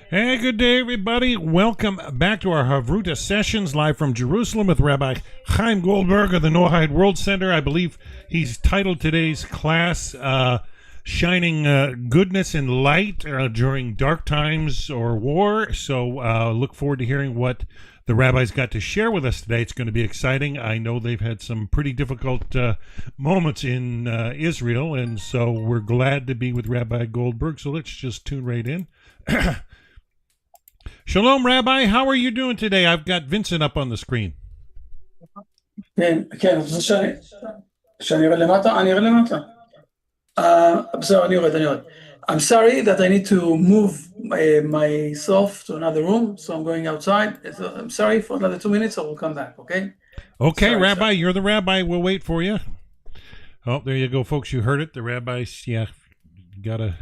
Hey, good day, everybody. Welcome back to our Chavruta sessions live from Jerusalem with Rabbi Chaim Goldberg of the Noahide World Center. I believe he's titled today's class Shining Goodness and Light During Dark Times or War. So look forward to hearing what the rabbi's got to share with us today. It's going to be exciting. I know they've had some pretty difficult moments in Israel, and so we're glad to be with Rabbi Goldberg. So let's just tune right in. Shalom, Rabbi. How are you doing today? I've got Vincent up on the screen. כן, כן, רוצה שאני ארד למטה? אני ארד למטה. בסדר, אני יורד. I'm sorry that I need to move myself to another room, so I'm going outside. So I'm sorry for another 2 minutes, I will come back, okay? Okay, Sorry, Rabbi, sir. you're the rabbi. We'll wait for you. Oh, there you go, folks. You heard it. The rabbi's, got to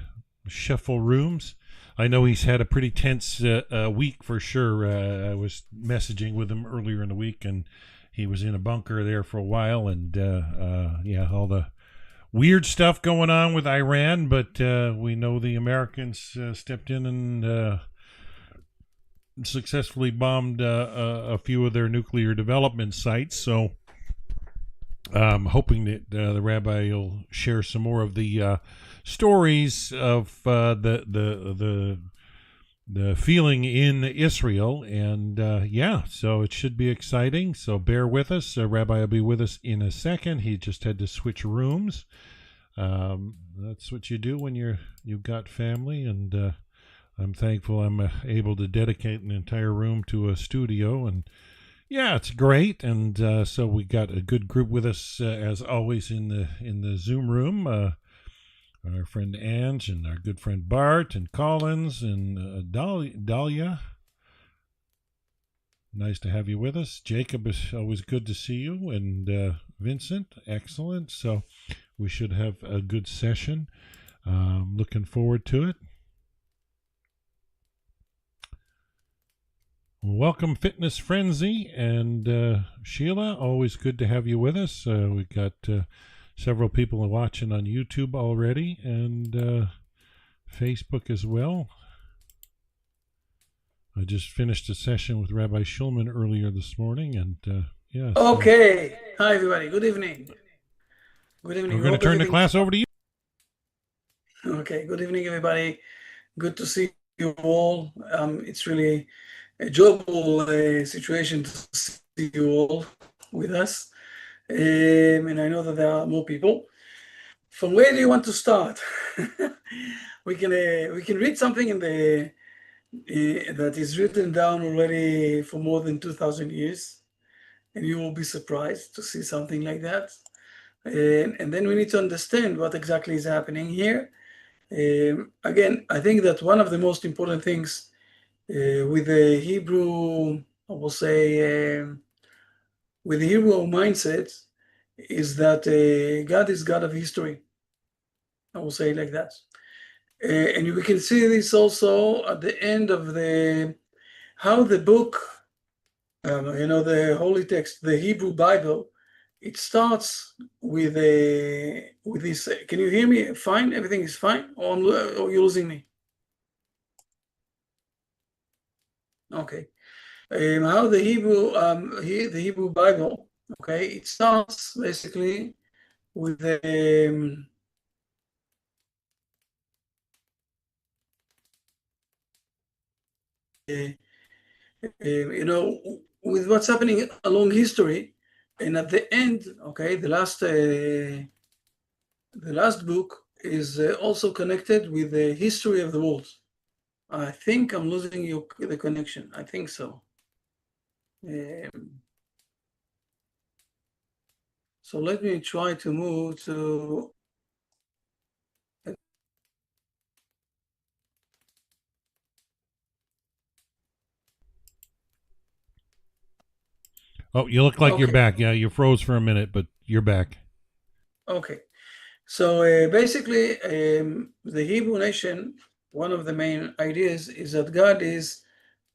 shuffle rooms. I know he's had a pretty tense week for sure. I was messaging with him earlier in the week, and he was in a bunker there for a while, and all the weird stuff going on with Iran, but we know the Americans stepped in and successfully bombed a few of their nuclear development sites, so I'm hoping that the rabbi will share some more of the stories of the feeling in Israel, and so it should be exciting. So bear with us. Rabbi will be with us in a second. He just had to switch rooms. That's what you do when you've got family, and I'm thankful I'm able to dedicate an entire room to a studio, and it's great. And so we got a good group with us as always in the Zoom room. Our friend Ange and our good friend Bart and Collins and Dahlia. Nice to have you with us. Jacob, is always good to see you. And Vincent, excellent. So we should have a good session. Looking forward to it. Welcome, Fitness Frenzy and Sheila. Always good to have you with us. We've got several people watching on YouTube already, and Facebook as well. I just finished a session with Rabbi Shulman earlier this morning, and Okay. Hi, everybody. Good evening. Good evening. We're going to turn the class over to you. Okay. Good evening, everybody. Good to see you all. It's really a joyful situation to see you all with us. And I know that there are more people. From where do you want to start? we can read something in the that is written down already for more than 2,000 years, and you will be surprised to see something like that. And then we need to understand what exactly is happening here. Again, I think that one of the most important things with the Hebrew, I will say, with the Hebrew mindset, is that God is God of history. I will say it like that. And we can see this also at the end of how the book, the holy text, the Hebrew Bible, it starts with this. Can you hear me fine? Everything is fine? Or you're losing me? Okay. How the Hebrew Bible, okay, it starts basically with with what's happening along history, and at the end, okay, the last book is also connected with the history of the world. I think I'm losing the connection. I think so. So let me try to move to. Oh, you look like you're back. Yeah, you froze for a minute, but you're back. Okay. So basically, the Hebrew nation, one of the main ideas is that God is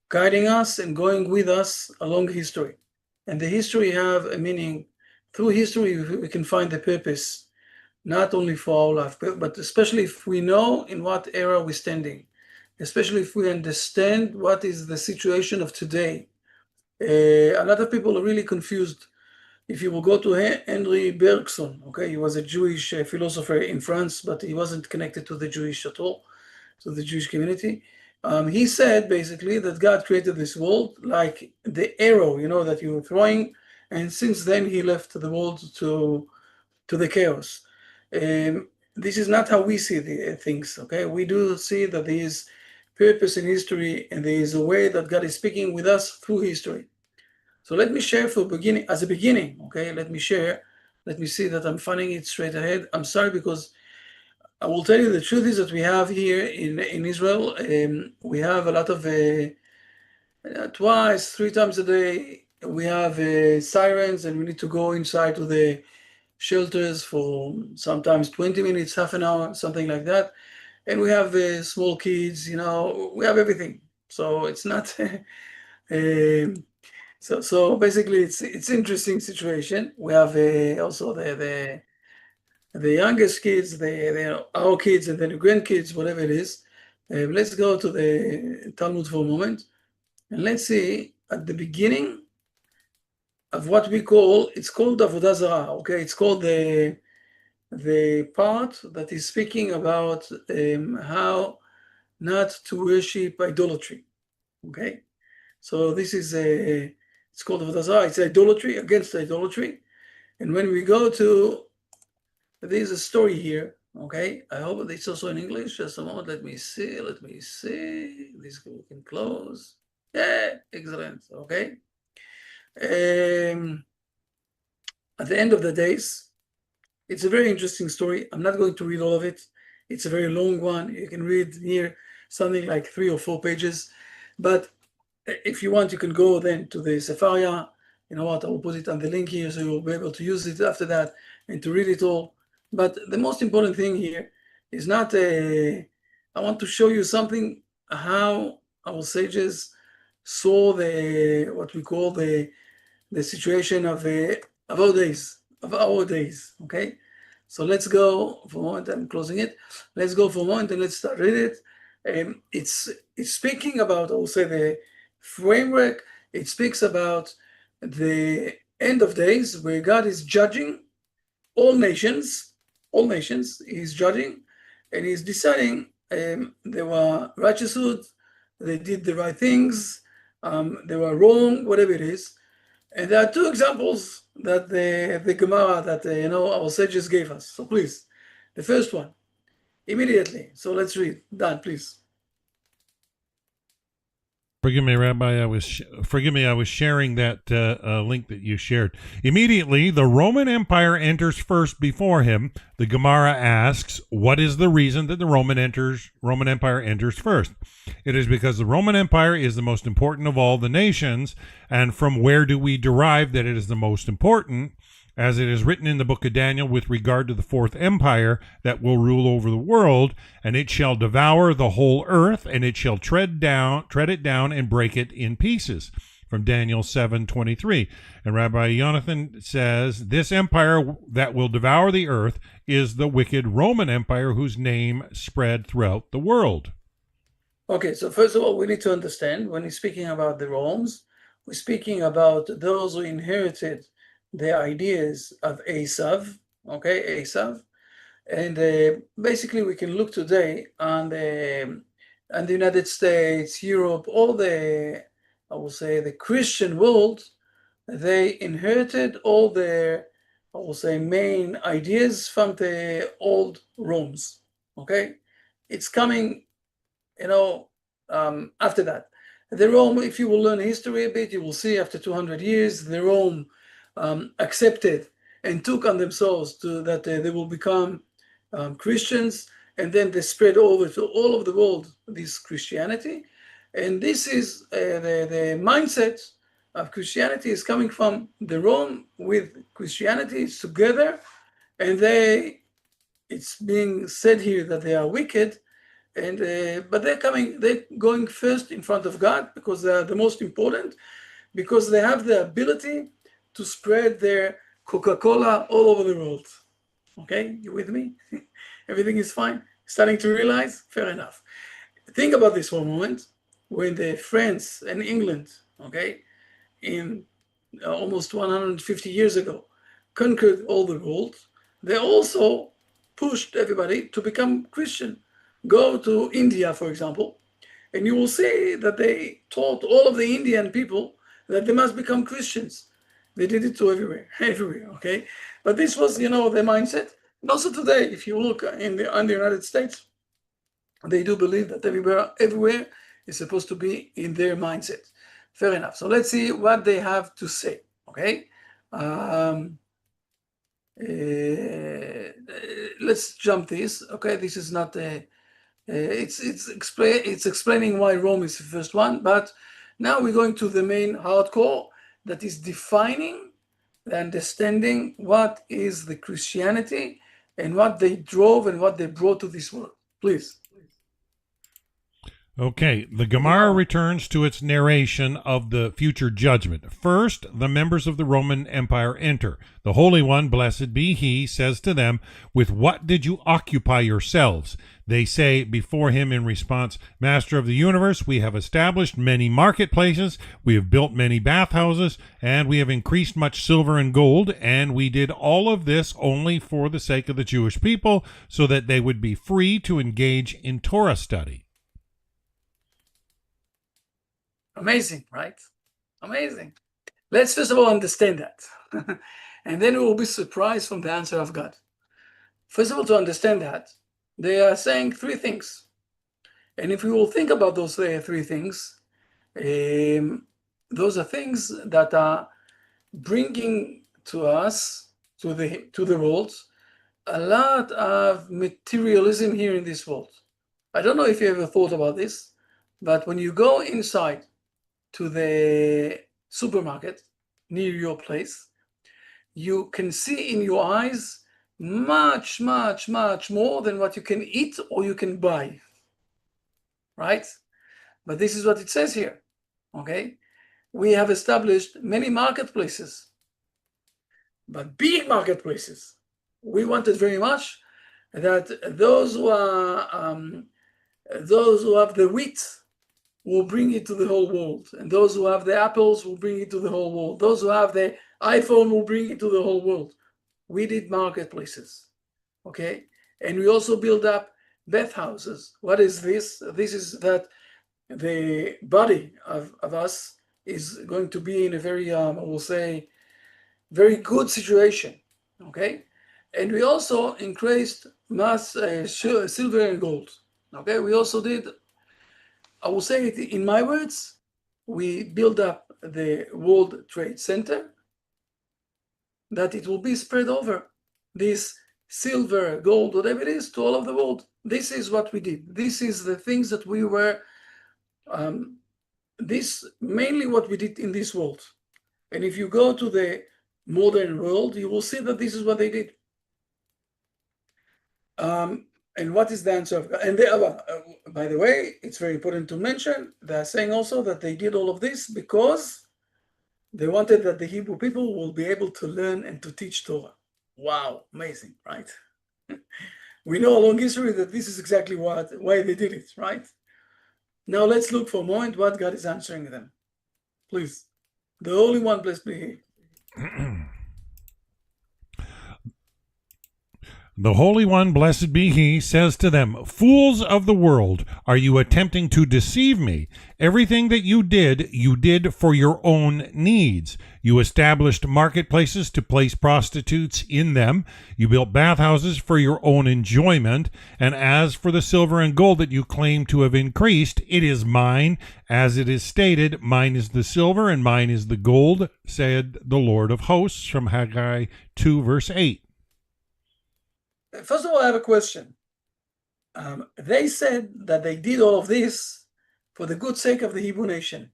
guiding us and going with us along history. And the history have a meaning. Through history, we can find the purpose, not only for our life, but especially if we know in what era we're standing, especially if we understand what is the situation of today. A lot of people are really confused. If you will go to Henry Bergson, okay, he was a Jewish philosopher in France, but he wasn't connected to the Jewish at all, to the Jewish community. He said basically that God created this world like the arrow, that you were throwing, and since then he left the world to the chaos. This is not how we see the things, okay? We do see that there is purpose in history, and there is a way that God is speaking with us through history. So let me share as a beginning, okay? Let me see that I'm finding it straight ahead. I'm sorry, because I will tell you the truth is that we have here in Israel, we have a lot of, twice, 3 times a day, we have sirens, and we need to go inside to the shelters for sometimes 20 minutes, half an hour, something like that. And we have small kids, we have everything. So it's not, so basically it's interesting situation. We have also the youngest kids, our kids, and then the grandkids, whatever it is. Let's go to the Talmud for a moment, and let's see at the beginning of what it's called Avodah Zarah, okay? It's called the part that is speaking about how not to worship idolatry, okay? So this is it's called Avodah Zarah. It's idolatry, against idolatry. And when we go to, there's a story here, okay? I hope it's also in English. Just a moment, let me see. This we can close. Yeah, excellent, okay? At the end of the days, it's a very interesting story. I'm not going to read all of it. It's a very long one. You can read here something like 3 or 4 pages. But if you want, you can go then to the Sefaria. You know what? I will put it on the link here, so you'll be able to use it after that and to read it all. But the most important thing here is not I want to show you something, how our sages saw what we call the situation of our days, okay? So let's go for a moment. I'm closing it. Let's go for a moment and let's start read it. It's speaking about, I will say, the framework. It speaks about the end of days, where God is judging all nations. He's judging, and he's deciding they were righteoushood, they did the right things, they were wrong, whatever it is. And there are 2 examples that the Gemara that our sages gave us. So please, the first one, immediately. So let's read. Dan, please. Forgive me, Rabbi. I was sharing that link that you shared. Immediately, the Roman Empire enters first before him. The Gemara asks, "What is the reason that the Roman Empire enters first?" It is because the Roman Empire is the most important of all the nations. And from where do we derive that it is the most important? As it is written in the book of Daniel with regard to the 4th empire that will rule over the world, and it shall devour the whole earth, and it shall tread it down and break it in pieces. From Daniel 7:23. And Rabbi Jonathan says, this empire that will devour the earth is the wicked Roman Empire, whose name spread throughout the world. Okay, so first of all, we need to understand, when he's speaking about the Romans, we're speaking about those who inherited the ideas of Esav, okay, Esav. And basically we can look today on the United States, Europe, all the, I will say, the Christian world. They inherited all their, I will say, main ideas from the old Romans, okay? It's coming, after that. The Rome, if you will learn history a bit, you will see after 200 years, the Rome accepted and took on themselves that they will become Christians, and then they spread over to all of the world this Christianity. And this is the mindset of Christianity is coming from the Rome with Christianity together, and it's being said here that they are wicked, and but they're going first in front of God because they are the most important, because they have the ability to spread their Coca-Cola all over the world. Okay, you with me? Everything is fine? Starting to realize? Fair enough. Think about this for a moment. When the France and England, okay, in almost 150 years ago, conquered all the world, they also pushed everybody to become Christian. Go to India, for example, and you will see that they taught all of the Indian people that they must become Christians. They did it to everywhere, everywhere, okay? But this was, the mindset. And also today, if you look in the United States, they do believe that everywhere is supposed to be in their mindset. Fair enough. So let's see what they have to say, okay? Let's jump this, okay? This is not a... it's explaining why Rome is the first one, but now we're going to the main hardcore that is defining the understanding what is the Christianity and what they drove and what they brought to this world. Please. Okay, the Gemara returns to its narration of the future judgment. First, the members of the Roman Empire enter. The Holy One, blessed be He, says to them, "With what did you occupy yourselves?" They say before him in response, "Master of the universe, we have established many marketplaces, we have built many bathhouses, and we have increased much silver and gold, and we did all of this only for the sake of the Jewish people, so that they would be free to engage in Torah study." Amazing, right? Amazing. Let's first of all understand that. And then we will be surprised from the answer of God. First of all, to understand that, they are saying three things. And if we will think about those three things, those are things that are bringing to us, to the world, a lot of materialism here in this world. I don't know if you ever thought about this, but when you go inside to the supermarket near your place, you can see in your eyes much, much, much more than what you can eat or you can buy, right? But this is what it says here, okay? We have established many marketplaces, but big marketplaces. We wanted very much that those who have the wheat will bring it to the whole world, and those who have the apples will bring it to the whole world. Those who have the iPhone will bring it to the whole world. We did marketplaces, okay? And we also build up bathhouses. What is this? This is that the body of us is going to be in a very, I will say, very good situation, okay? And we also increased mass silver and gold, okay? We also did, I will say it in my words, we build up the World Trade Center, that it will be spread over this silver, gold, whatever it is, to all of the world. This is what we did. This is the things that we were, this mainly what we did in this world. And if you go to the modern world, you will see that this is what they did. And what is the answer of God? And they, by the way, it's very important to mention, they're saying also that they did all of this because they wanted that the Hebrew people will be able to learn and to teach Torah. Wow, amazing, right? We know a long history that this is exactly why they did it, right? Now let's look for a moment what God is answering them. Please. The Holy One, blessed be He. The Holy One, blessed be He, says to them, "Fools of the world, are you attempting to deceive me? Everything that you did for your own needs. You established marketplaces to place prostitutes in them. You built bathhouses for your own enjoyment. And as for the silver and gold that you claim to have increased, it is mine. As it is stated, mine is the silver and mine is the gold, said the Lord of hosts," from Haggai 2, verse 8. First of all, I have a question. They said that they did all of this for the good sake of the Hebrew nation.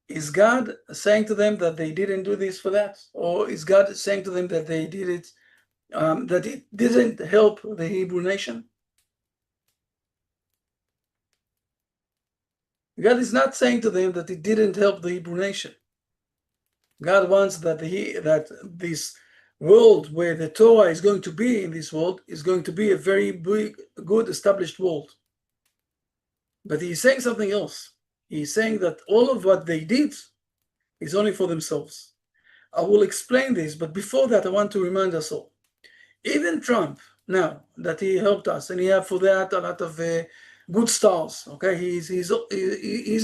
Is God saying to them that they didn't do this for that? Or is God saying to them that they did it, that it didn't help the Hebrew nation? God is not saying to them that it didn't help the Hebrew nation. God wants that this world where the Torah is going to be in this world is going to be a very big, good established world. But he's saying something else. He's saying that all of what they did is only for themselves. I will explain this, but before that, I want to remind us all. Even Trump, now that he helped us, and he have for that a lot of good stars. Okay, he's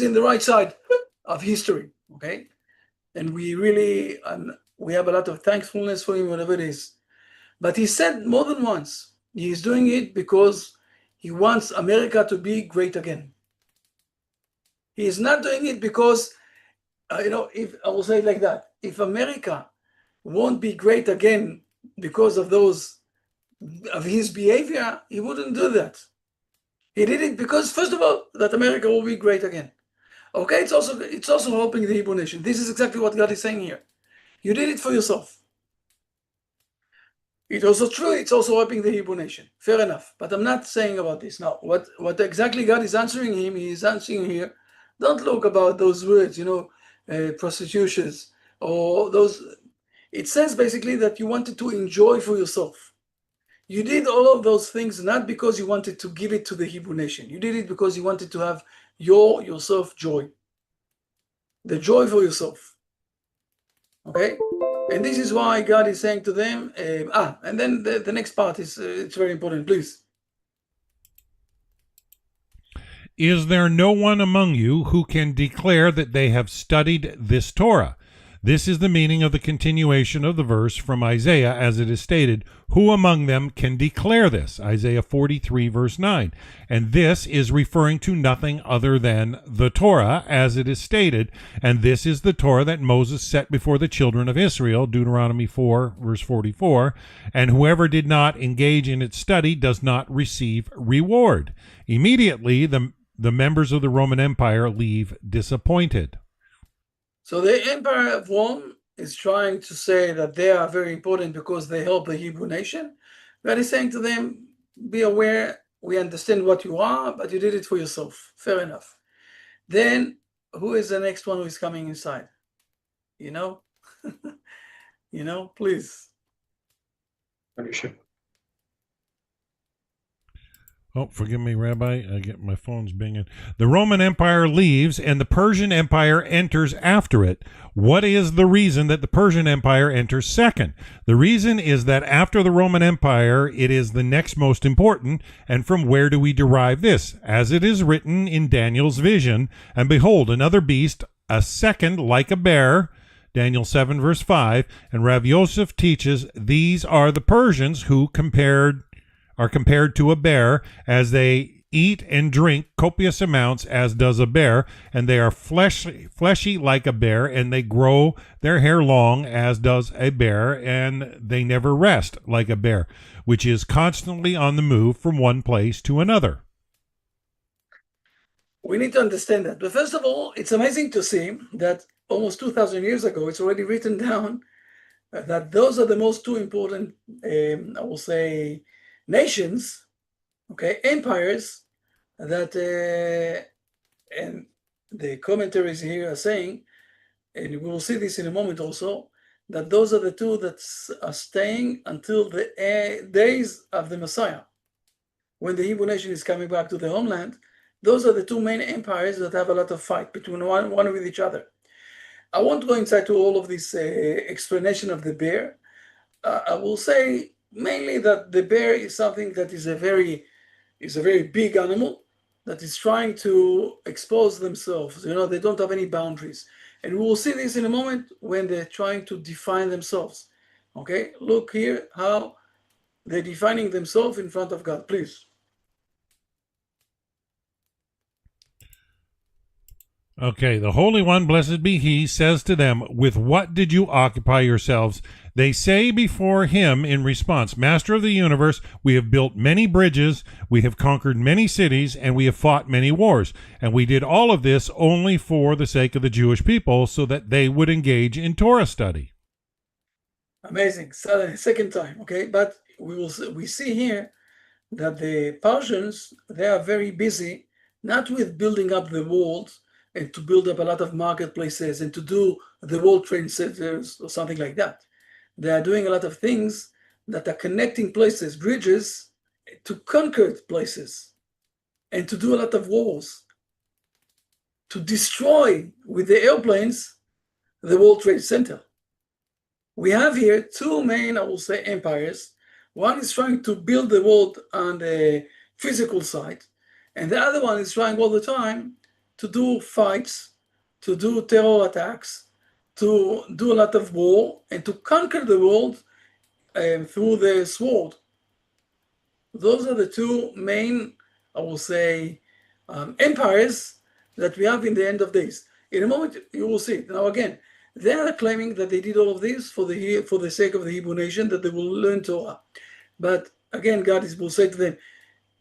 in the right side of history. Okay, and we have a lot of thankfulness for him, whatever it is. But he said more than once, he's doing it because he wants America to be great again. He is not doing it because, if I will say it like that, if America won't be great again because of his behavior, he wouldn't do that. He did it because, first of all, that America will be great again. Okay, it's also helping the Hebrew nation. This is exactly what God is saying here. You did it for yourself. It's also true, it's also helping the Hebrew nation. Fair enough. But I'm not saying about this now. What exactly God is answering him, he is answering here. Don't look about those words, prostitutions or those. It says basically that you wanted to enjoy for yourself. You did all of those things not because you wanted to give it to the Hebrew nation. You did it because you wanted to have yourself joy. The joy for yourself. Okay? And this is why God is saying to them, and then the next part is it's very important, please. Is there no one among you who can declare that they have studied this Torah? This is the meaning of the continuation of the verse from Isaiah as it is stated, who among them can declare this? Isaiah 43 verse 9. And this is referring to nothing other than the Torah as it is stated, and this is the Torah that Moses set before the children of Israel, Deuteronomy 4 verse 44, and whoever did not engage in its study does not receive reward. Immediately the members of the Roman Empire leave disappointed. So the Empire of Rome is trying to say that they are very important because they help the Hebrew nation. God is saying to them, be aware, we understand what you are, but you did it for yourself. Fair enough. Then who is the next one who is coming inside? Please. Oh, forgive me, Rabbi. I get my phone's binging. The Roman Empire leaves and the Persian Empire enters after it. What is the reason that the Persian Empire enters second? The reason is that after the Roman Empire, it is the next most important. And from where do we derive this? As it is written in Daniel's vision, and behold, another beast, a second like a bear, Daniel 7 verse 5, and Rav Yosef teaches these are the Persians who are compared to a bear, as they eat and drink copious amounts as does a bear, and they are fleshy like a bear, and they grow their hair long as does a bear, and they never rest like a bear, which is constantly on the move from one place to another. We need to understand that. But first of all, it's amazing to see that almost 2,000 years ago, it's already written down that those are the most two important, I will say, nations, okay, empires, that and the commentaries here are saying, and we will see this in a moment also, that those are the two that are staying until the days of the Messiah. When the Hebrew nation is coming back to the homeland, those are the two main empires that have a lot of fight between one with each other. I won't go inside to all of this explanation of the bear. I will say mainly that the bear is something that is a very big animal that is trying to expose themselves. They don't have any boundaries. And we will see this in a moment when they're trying to define themselves. Okay, look here how they're defining themselves in front of God, please. Okay, the Holy One, blessed be He, says to them, with what did you occupy yourselves? They say before Him in response, Master of the universe, we have built many bridges, we have conquered many cities, and we have fought many wars. And we did all of this only for the sake of the Jewish people, so that they would engage in Torah study. Amazing. So, second time, okay? But we see here that the Persians, they are very busy, not with building up the walls, and to build up a lot of marketplaces and to do the World Trade Centers or something like that. They are doing a lot of things that are connecting places, bridges, to conquer places, and to do a lot of wars, to destroy with the airplanes the World Trade Center. We have here two main, I will say, empires. One is trying to build the world on the physical side, and the other one is trying all the time to do fights, to do terror attacks, to do a lot of war, and to conquer the world through the sword. Those are the two main, I will say, empires that we have in the end of days. In a moment, you will see. Now, again, they are claiming that they did all of this for the sake of the Hebrew nation, that they will learn Torah. But again, God will say to them,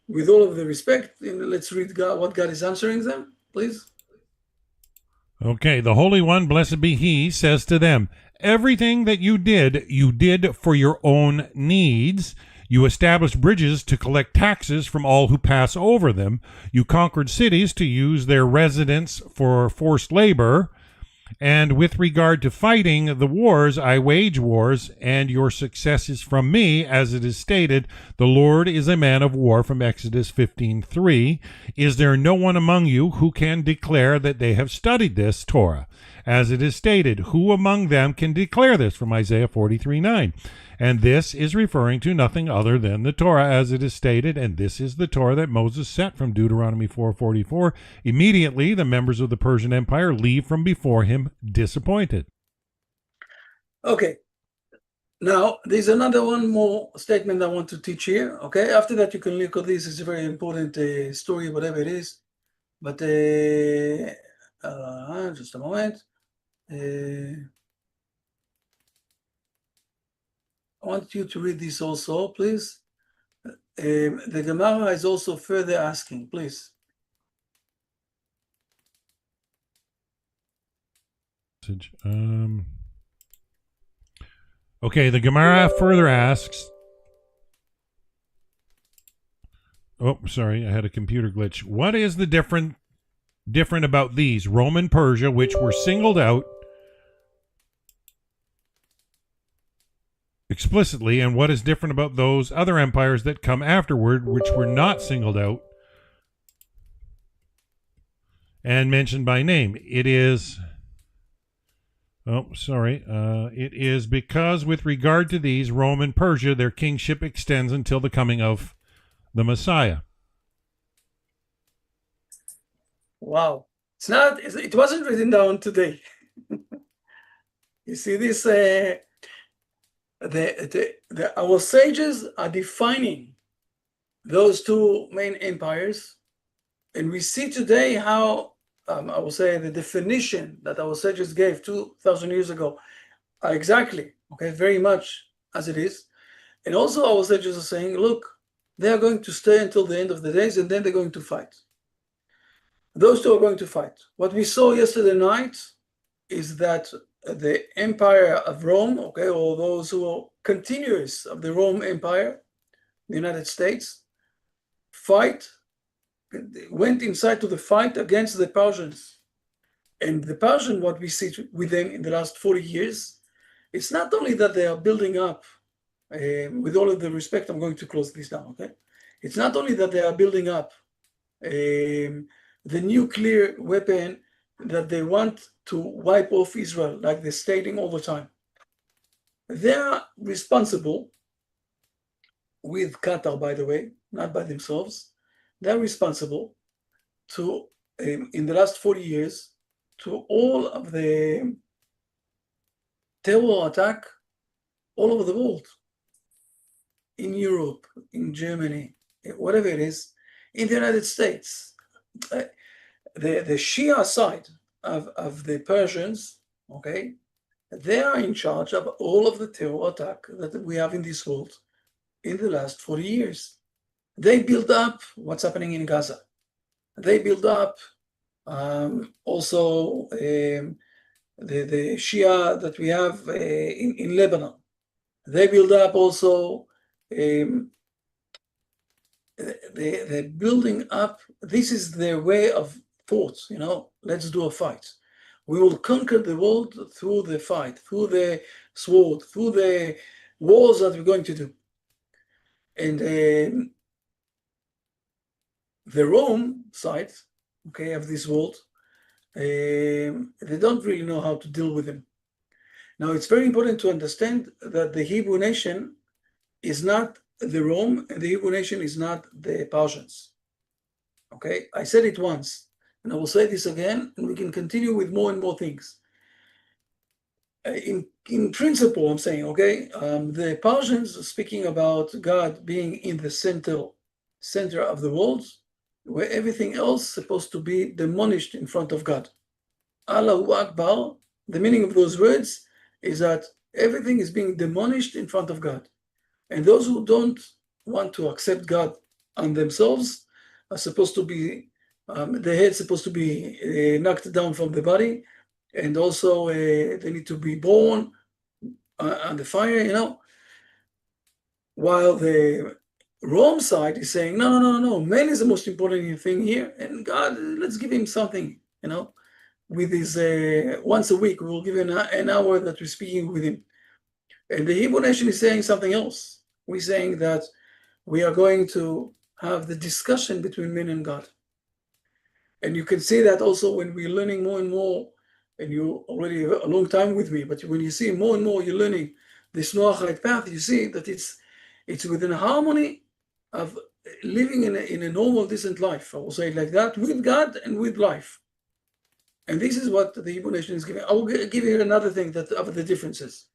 with all of the respect, let's read what God is answering them, please. Okay, the Holy One, blessed be He, says to them, everything that you did for your own needs. You established bridges to collect taxes from all who pass over them. You conquered cities to use their residents for forced labor. And with regard to fighting the wars, I wage wars, and your success is from me, as it is stated, the Lord is a man of war, from Exodus 15:3. Is there no one among you who can declare that they have studied this Torah? As it is stated, who among them can declare this, from Isaiah 43:9? And this is referring to nothing other than the Torah, as it is stated, and this is the Torah that Moses set, from Deuteronomy 4:44. Immediately, the members of the Persian Empire leave from before him disappointed. Okay. Now, there's another one more statement I want to teach here. Okay. After that, you can look at this. It's a very important story, whatever it is. But just a moment. I want you to read this also, please. The Gemara is also further asking, please. Okay, the Gemara further asks. Oh, sorry, I had a computer glitch. What is the different about these? Rome and Persia, which were singled out explicitly, and what is different about those other empires that come afterward, which were not singled out and mentioned by name? It is because with regard to these, Rome and Persia, their kingship extends until the coming of the Messiah. Wow. It wasn't written down today. You see this, our sages are defining those two main empires, and we see today how I will say the definition that our sages gave 2,000 years ago are exactly very much as it is. And also our sages are saying, look, they are going to stay until the end of the days, and then they're going to fight. Those two are going to fight. What we saw yesterday night is that the empire of Rome, or those who are continuous of the Rome Empire, the United States, went inside to the fight against the Persians. And the Persian, what we see with them in the last 40 years, it's not only that they are building up, with all of the respect, I'm going to close this down, okay? It's not only that they are building up the nuclear weapon that they want to wipe off Israel, like they're stating all the time. They are responsible, with Qatar, by the way, not by themselves. They're responsible to, in the last 40 years, to all of the terror attack all over the world, in Europe, in Germany, whatever it is, in the United States. The Shia side of the Persians, they are in charge of all of the terror attack that we have in this world in the last 40 years. They build up what's happening in Gaza. They build up also the Shia that we have in Lebanon. They build up also they're building up. This is their way of thoughts, let's do a fight. We will conquer the world through the fight, through the sword, through the wars that we're going to do. And the Rome side, okay, of this world, they don't really know how to deal with them. Now, it's very important to understand that the Hebrew nation is not the Rome, and the Hebrew nation is not the Persians. Okay, I said it once, and I will say this again, and we can continue with more and more things. In principle, I'm saying, okay, the Persians are speaking about God being in the center of the world, where everything else is supposed to be demolished in front of God. Allahu Akbar, the meaning of those words is that everything is being demolished in front of God. And those who don't want to accept God on themselves are supposed to be, the head's supposed to be knocked down from the body, and also they need to be born on the fire, you know. While the Rome side is saying, no, man is the most important thing here, and God, let's give him something, you know. With his once a week, we'll give him an hour that we're speaking with him. And the Hebrew nation is saying something else. We're saying that we are going to have the discussion between men and God. And you can see that also when we're learning more and more, and you already have a long time with me, but when you see more and more you're learning this Noachite path, you see that it's within harmony of living in a normal, decent life. I will say it like that, with God and with life. And this is what the Hebrew nation is giving. I will give you another thing that of the differences.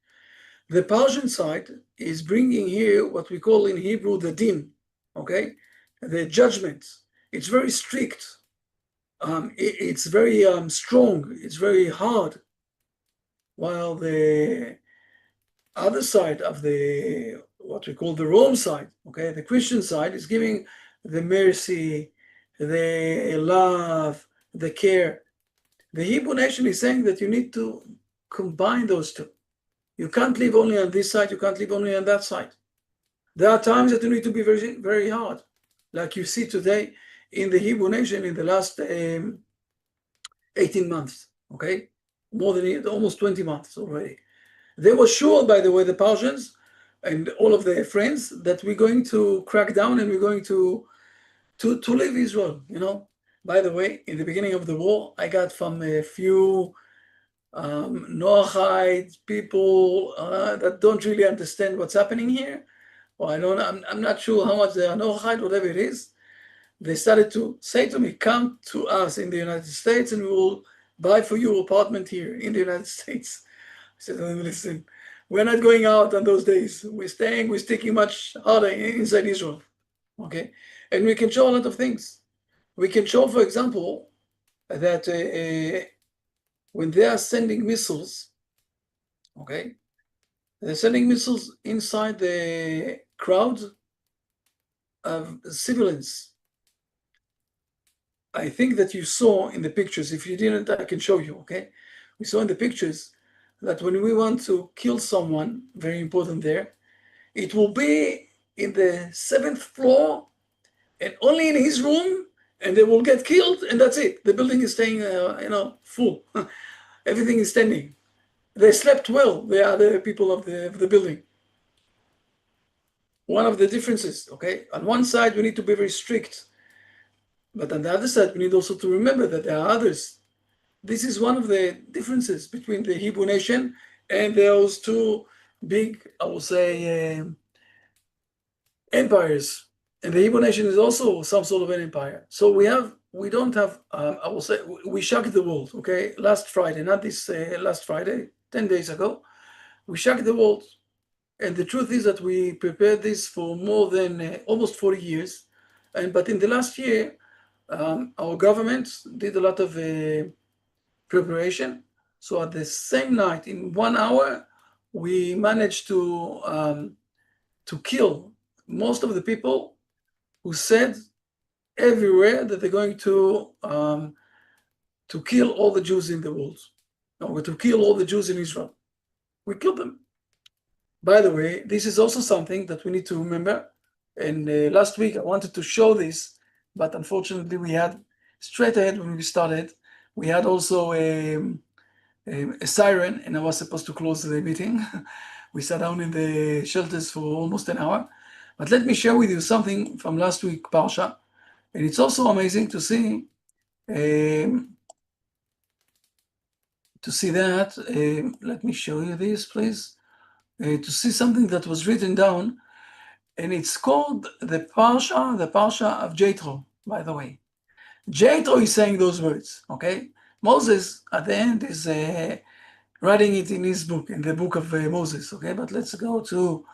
The Persian side is bringing here what we call in Hebrew the din, okay? The judgment. It's very strict. It's very strong. It's very hard. While the other side of the, what we call the Rome side, okay, the Christian side is giving the mercy, the love, the care. The Hebrew nation is saying that you need to combine those two. You can't live only on this side, you can't live only on that side. There are times that you need to be very, very hard. Like you see today in the Hebrew nation in the last 18 months, okay? More than almost 20 months already. They were sure, by the way, the Persians and all of their friends, that we're going to crack down and we're going to leave Israel, you know? By the way, in the beginning of the war, I got from a few Noahide people that don't really understand what's happening here. Well, I'm not sure how much they are Noahide, whatever it is. They started to say to me, come to us in the United States and we will buy for you an apartment here in the United States. I said, listen, we're not going out on those days. We're sticking much harder inside Israel, okay? And we can show a lot of things. We can show, for example, that when they are sending missiles, okay, they're sending missiles inside the crowd of civilians. I think that you saw in the pictures, if you didn't, I can show you, okay? We saw in the pictures that when we want to kill someone, very important there, it will be in the 7th floor and only in his room, and they will get killed, and that's it. The building is staying, full. Everything is standing. They slept well, the other people of the building. One of the differences, okay? On one side, we need to be very strict. But on the other side, we need also to remember that there are others. This is one of the differences between the Hebrew nation and those two big, I will say, empires. And the Hebrew nation is also some sort of an empire. So we don't have, I will say, we shocked the world, okay? Last Friday, not this last Friday, 10 days ago, we shocked the world. And the truth is that we prepared this for more than almost 40 years. But in the last year, our government did a lot of preparation. So at the same night, in 1 hour, we managed to kill most of the people who said everywhere that they're going to kill all the Jews in the world, or to kill all the Jews in Israel. We killed them. By the way, this is also something that we need to remember. And last week I wanted to show this, but unfortunately we had straight ahead when we started, we had also a siren, and I was supposed to close the meeting. We sat down in the shelters for almost an hour. But let me share with you something from last week, Parsha. And it's also amazing to see that. Let me show you this, please. To see something that was written down, and it's called the Parsha of Jethro, by the way. Jethro is saying those words, okay? Moses, at the end, is writing it in his book, in the book of Moses, okay? But let's go to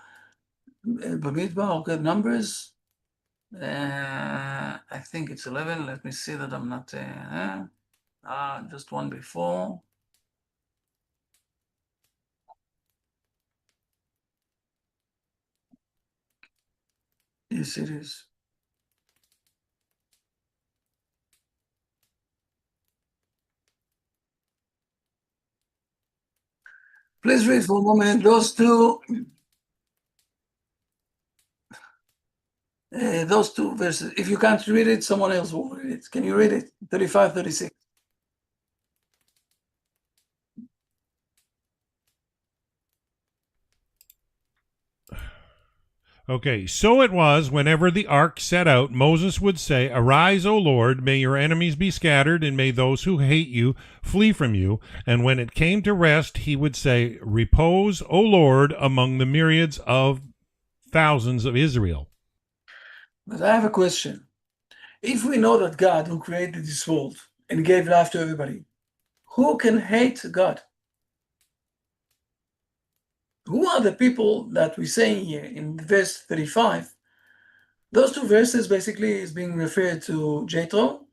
Bamidbar, okay, Numbers. I think it's 11. Let me see that I'm not, just one before. Yes, it is. Please read for a moment those two verses. If you can't read it, someone else will read it. Can you read it? 35, 36. Okay, so it was whenever the ark set out, Moses would say, Arise, O Lord, may your enemies be scattered, and may those who hate you flee from you. And when it came to rest, he would say, Repose, O Lord, among the myriads of thousands of Israel. But I have a question. If we know that God, who created this world and gave life to everybody, who can hate God? Who are the people that we're saying here in verse 35? Those two verses basically is being referred to Jethro,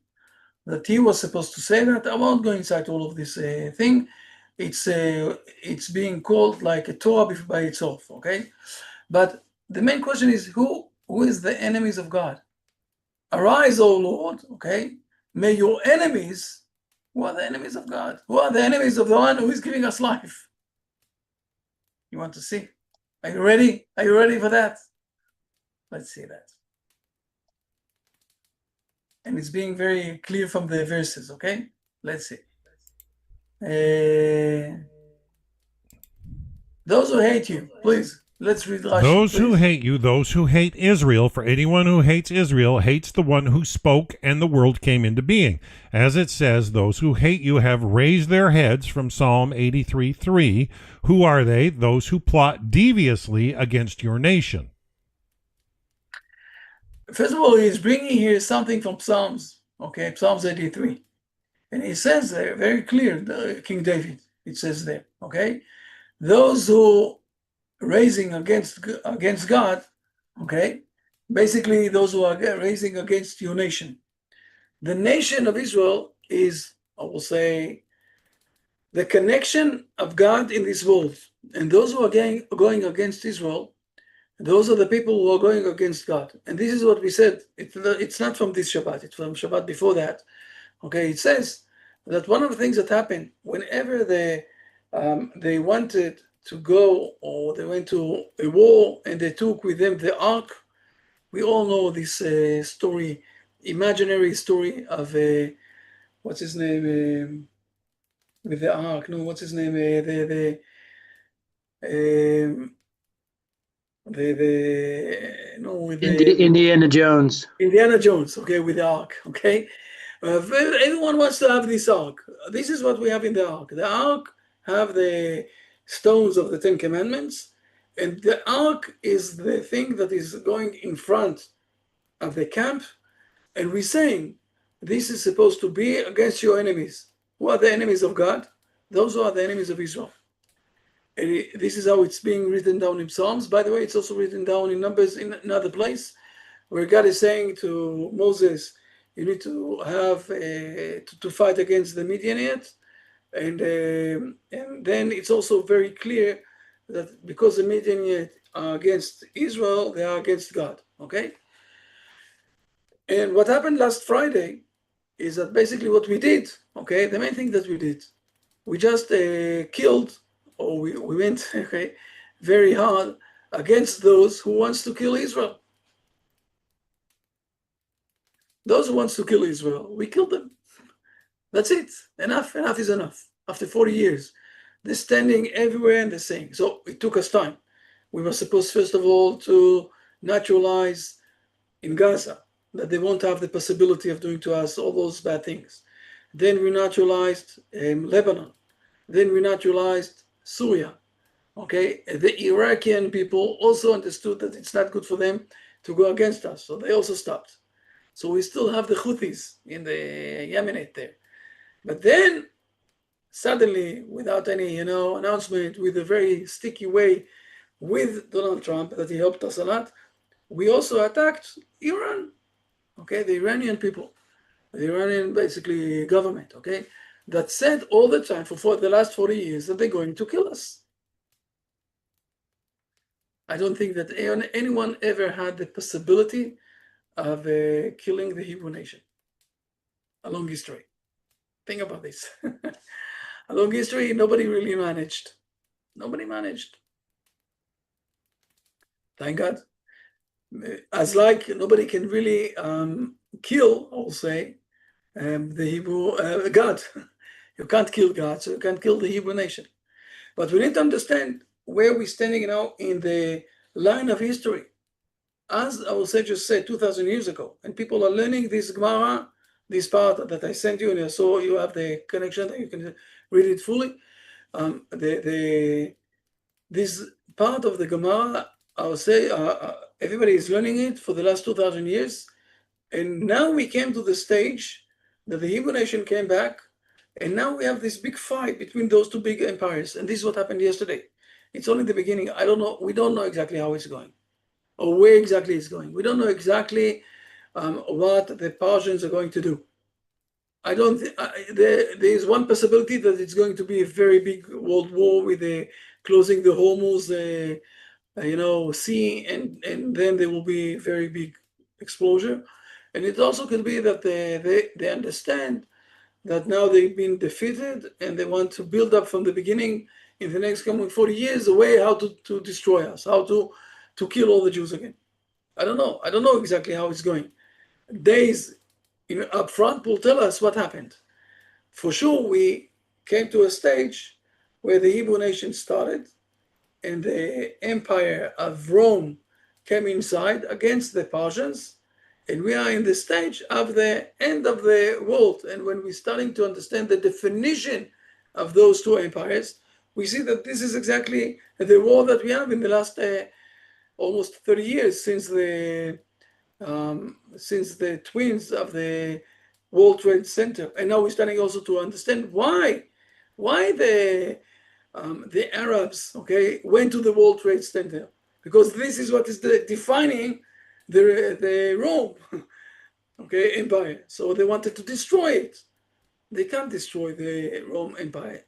that he was supposed to say that. I won't go inside all of this thing. It's being called like a Torah by itself, okay? But the main question is who is the enemies of God? Arise, O Lord, okay? May your enemies, who are the enemies of God? Who are the enemies of the one who is giving us life? You want to see? Are you ready? Are you ready for that? Let's see that. And it's being very clear from the verses, okay? Let's see. Those who hate you, please, let's read Rashi. Those please. who hate you, those who hate Israel, for anyone who hates Israel hates the one who spoke and the world came into being. As it says, those who hate you have raised their heads, from Psalm 83:3. Who are they? Those who plot deviously against your nation. First of all, he's bringing here something from Psalms, okay, Psalms 83. And he says there, very clear, King David, it says there, okay? Those who raising against God, okay? Basically, those who are raising against your nation. The nation of Israel is, I will say, the connection of God in this world. And those who are going against Israel, those are the people who are going against God. And this is what we said. It's not from this Shabbat, it's from Shabbat before that. Okay, it says that one of the things that happened whenever they wanted to go, or they went to a war and they took with them the ark. We all know this story, imaginary story of what's his name with the ark? No, what's his name? Indiana Jones. Indiana Jones. Okay, with the ark. Okay, everyone wants to have this ark. This is what we have in the ark. The ark have the stones of the Ten Commandments, and the ark is the thing that is going in front of the camp, and we're saying this is supposed to be against your enemies. Who are the enemies of God? Those who are the enemies of Israel. And this is how it's being written down in Psalms. By the way, it's also written down in Numbers in another place, where God is saying to Moses, you need to have to fight against the Midianites. And then it's also very clear that because the Midianites are against Israel, they are against God, okay? And what happened last Friday is that basically what we did, okay, the main thing that we did, we just killed, or we went okay, very hard against those who wants to kill Israel. Those who wants to kill Israel, we killed them. That's it. Enough is enough. after 40 years. They're standing everywhere and they're saying, so it took us time. We were supposed, first of all, to naturalize in Gaza that they won't have the possibility of doing to us all those bad things. Then we naturalized Lebanon. Then we naturalized Syria. Okay, the Iraqi people also understood that it's not good for them to go against us, so they also stopped. So we still have the Houthis in the Yemenite there. But then, suddenly, without any, announcement, with a very sticky way with Donald Trump, that he helped us a lot, we also attacked Iran, okay, the Iranian people, the Iranian, basically, government, okay, that said all the time for the last 40 years that they're going to kill us. I don't think that anyone ever had the possibility of killing the Hebrew nation. A long history. Think about this. A long history, nobody really managed. Nobody managed. Thank God. As like nobody can really kill, I'll say, the Hebrew God. You can't kill God, so you can't kill the Hebrew nation. But we need to understand where we're standing now in the line of history. As our sages said 2,000 years ago, and people are learning this Gemara, this part that I sent you, and I saw you have the connection that you can read it fully. This part of the Gemara, I would say, everybody is learning it for the last 2,000 years, and now we came to the stage that the Hebrew nation came back, and now we have this big fight between those two big empires, and this is what happened yesterday. It's only the beginning. I don't know. We don't know exactly how it's going, or where exactly it's going. We don't know exactly what the Persians are going to do. I don't. There is one possibility that it's going to be a very big world war with closing the Hormuz, sea, and then there will be a very big explosion. And it also could be that they understand that now they've been defeated and they want to build up from the beginning in the next coming 40 years a way how to destroy us, how to kill all the Jews again. I don't know. I don't know exactly how it's going. Days up front will tell us what happened. For sure, we came to a stage where the Hebrew nation started and the empire of Rome came inside against the Persians. And we are in the stage of the end of the world. And when we're starting to understand the definition of those two empires, we see that this is exactly the war that we have in the last almost 30 years since the twins of the World Trade Center. And now we're starting also to understand why the Arabs, okay, went to the World Trade Center, because this is what is defining the Rome, okay, empire. So they wanted to destroy it. They can't destroy the Rome Empire,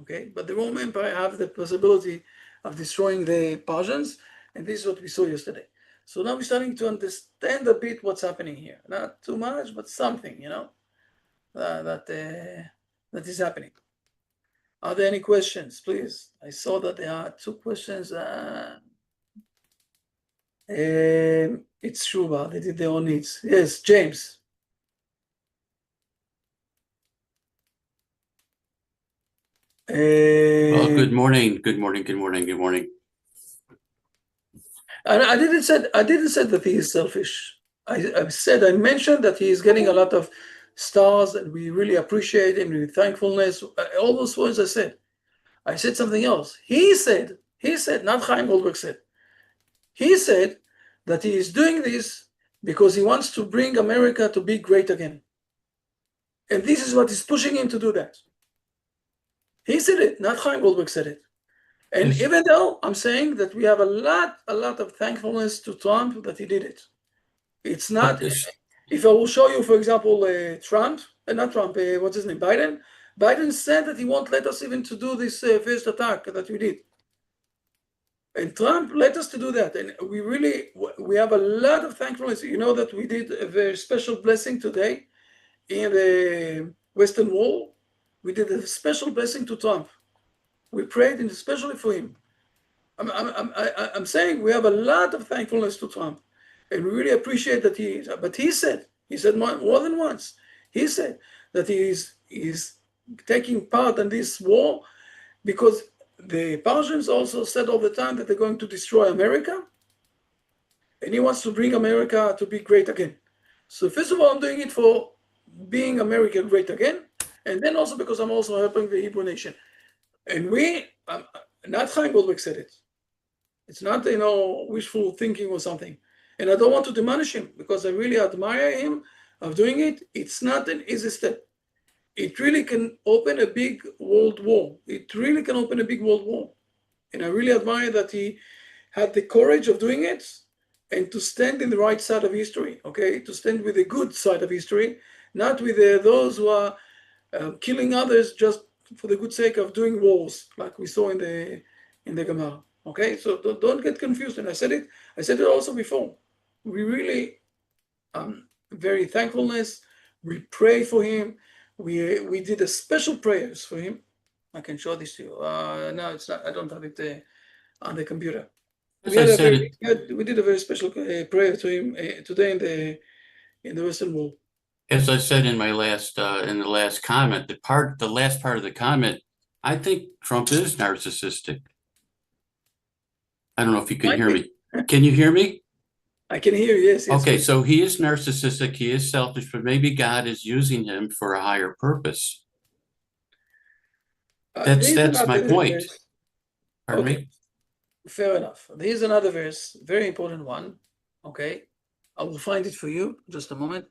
okay? But the Rome Empire have the possibility of destroying the Persians, and this is what we saw yesterday. So now we're starting to understand a bit what's happening here. Not too much, but something, that is happening. Are there any questions, please? I saw that there are 2 questions. It's Shuba, they did their own needs. Yes, James. Well, good morning. I didn't say that he is selfish. I mentioned that he is getting a lot of stars, and we really appreciate him with thankfulness. All those words I said. I said something else. He said, not Chaim Goldberg said. He said that he is doing this because he wants to bring America to be great again. And this is what is pushing him to do that. He said it, not Chaim Goldberg said it. And yes, even though I'm saying that we have a lot of thankfulness to Trump that he did it. It's not, if I will show you, for example, what's his name, Biden said that he won't let us even to do this first attack that we did. And Trump let us to do that. And we have a lot of thankfulness. You know that we did a very special blessing today in the Western Wall. We did a special blessing to Trump. We prayed especially for him. I'm saying we have a lot of thankfulness to Trump. And we really appreciate that but he said more than once, he said that he is taking part in this war because the Persians also said all the time that they're going to destroy America, and he wants to bring America to be great again. So first of all, I'm doing it for being America great again, and then also because I'm also helping the Hebrew nation. And not Chaim Goldberg said it. It's not, wishful thinking or something. And I don't want to diminish him because I really admire him of doing it. It's not an easy step. It really can open a big world war. It really can open a big world war. And I really admire that he had the courage of doing it and to stand in the right side of history, okay? To stand with the good side of history, not with those who are killing others just for the good sake of doing wars, like we saw in the Gemara. Okay, so don't get confused. And I said it also before. We really very thankfulness. We pray for him. We did a special prayers for him. I can show this to you. No, it's not. I don't have it on the computer. We did a very special prayer to him today in the Western Wall. As I said in my last in the last comment, the last part of the comment, I think Trump is narcissistic. I don't know if you can hear me. Can you hear me? I can hear you, yes. Okay, so he is narcissistic, he is selfish, but maybe God is using him for a higher purpose. That's my point. Pardon me? Fair enough. Here's another verse, very important one. Okay, I will find it for you. Just a moment.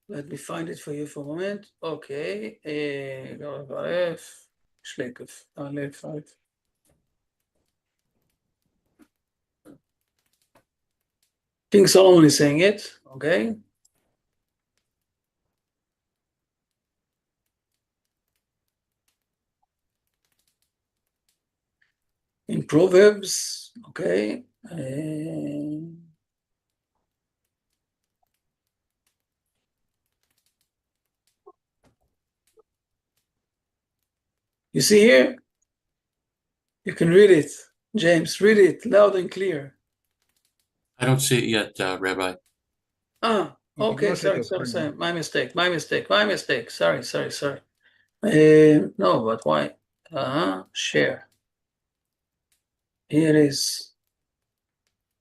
Let me find it for you for a moment. Okay. King Solomon is saying it. Okay. In Proverbs, okay. You see here? You can read it. James, read it loud and clear. I don't see it yet, Rabbi. Okay, sorry. My mistake. Sorry. No, but why? Share. Here it is.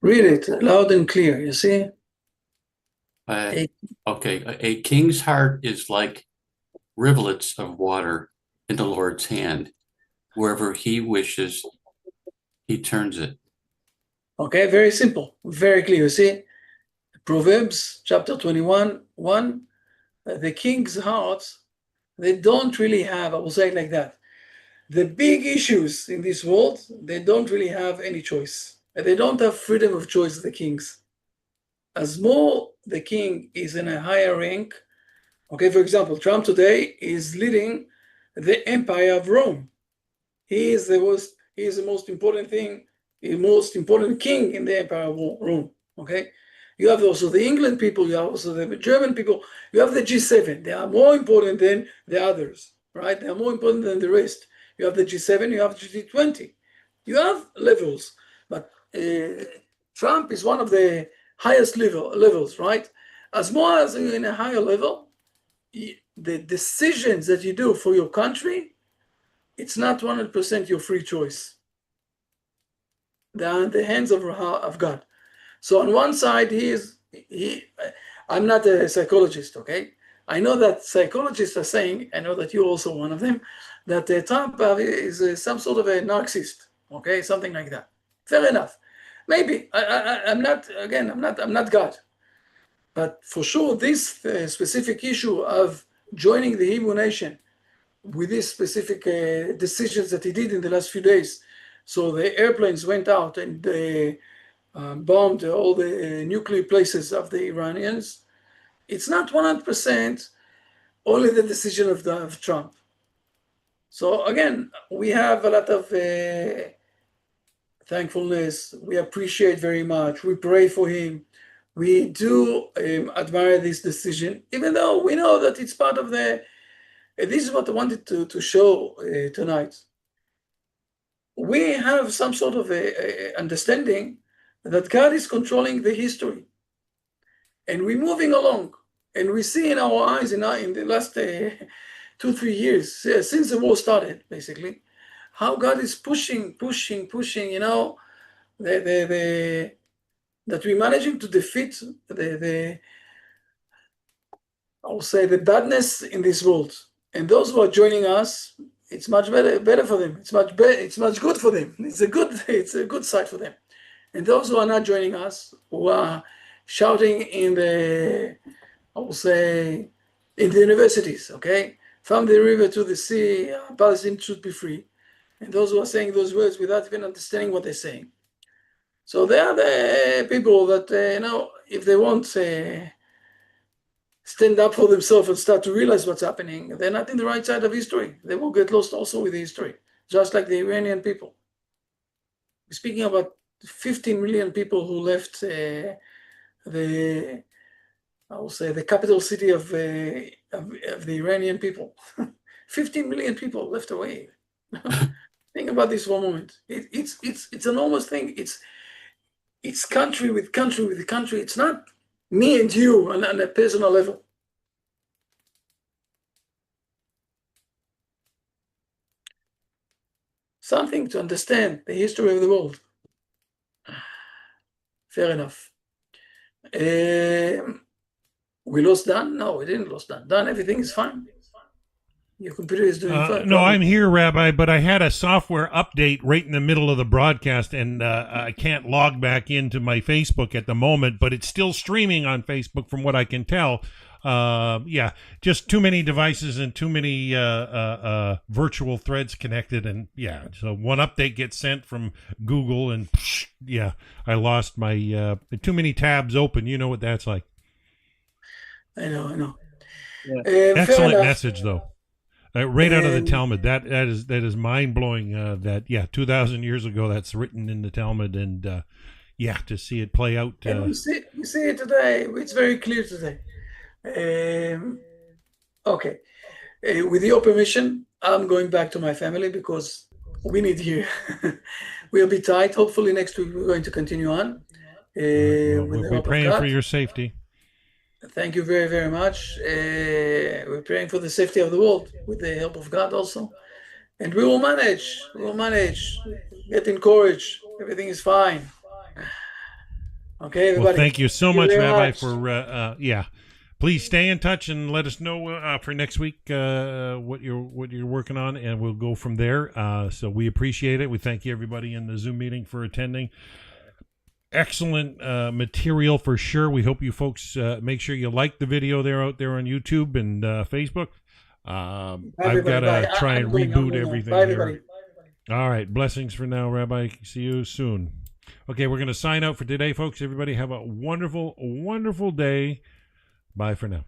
Read it loud and clear, you see? Okay, a king's heart is like rivulets of water in the Lord's hand. Wherever he wishes, he turns it. Okay, very simple, very clear. You see, Proverbs chapter 21:1. The king's hearts, they don't really have, I will say it like that. The big issues in this world, they don't really have any choice. They don't have freedom of choice, the kings. As more the king is in a higher rank, okay, for example, Trump today is leading the empire of Rome. He is the most important thing, the most important king in the empire of Rome, okay? You have also the England people, you have also the German people, you have the G7. They are more important than the others, right? They are more important than the rest. You have the G7, you have G20. You have levels, but Trump is one of the highest levels, right? As more as you're in a higher level, the decisions that you do for your country, it's not 100% your free choice. They are in the hands of God. So on one side, I'm not a psychologist, okay? I know that psychologists are saying, I know that you're also one of them, that Trump is some sort of a narcissist, okay? Something like that. Fair enough. Maybe. I'm not God. But for sure, this specific issue of joining the Hebrew nation with these specific decisions that he did in the last few days. So the airplanes went out and they bombed all the nuclear places of the Iranians. It's not 100% only the decision of Trump. So again, we have a lot of thankfulness. We appreciate very much. We pray for him. We do admire this decision, even though we know that it's part of the. This is what I wanted to show tonight. We have some sort of a understanding that God is controlling the history. And we're moving along. And we see in our eyes in the last 2-3 years, since the war started, basically, how God is pushing, that we're managing to defeat I'll say the badness in this world. And those who are joining us, it's much better for them. It's much good for them. It's a good side for them. And those who are not joining us, who are shouting in the universities, okay? From the river to the sea, Palestine should be free. And those who are saying those words without even understanding what they're saying. So they are the people that, if they want stand up for themselves and start to realize what's happening, they're not in the right side of history. They will get lost also with history, just like the Iranian people. We're speaking about 15 million people who left the capital city of the Iranian people. 15 million people left away. Think about this for a moment. It's an enormous thing. It's country with country with country. It's not me and you on a personal level. Something to understand the history of the world. Fair enough. We lost Dan? No, we didn't lose Dan. Dan, everything is fine. Your computer is doing fine. No, I'm here, Rabbi, but I had a software update right in the middle of the broadcast, and I can't log back into my Facebook at the moment, but it's still streaming on Facebook from what I can tell. Just too many devices and too many virtual threads connected, and so one update gets sent from Google, and I lost my too many tabs open. You know what that's like. I know. Yeah. Excellent message, though. Right out of the Talmud. That is mind blowing. 2,000 years ago, that's written in the Talmud, and to see it play out. And we see it today. It's very clear today. Okay. With your permission, I'm going back to my family because we need you. We'll be tight. Hopefully next week we're going to continue on. We'll be praying for your safety. Thank you very, very much. We're praying for the safety of the world with the help of God also. And we will manage. Get encouraged. Everything is fine. Okay, everybody. Well, thank you so much, Rabbi, for please stay in touch and let us know for next week what you're working on, and we'll go from there. So we appreciate it. We thank you, everybody in the Zoom meeting, for attending. Excellent material for sure. We hope you folks make sure you like the video out there on YouTube and Facebook. I've got to try and reboot everything here. All right. Blessings for now, Rabbi. See you soon. Okay, we're going to sign out for today, folks. Everybody have a wonderful, wonderful day. Bye for now.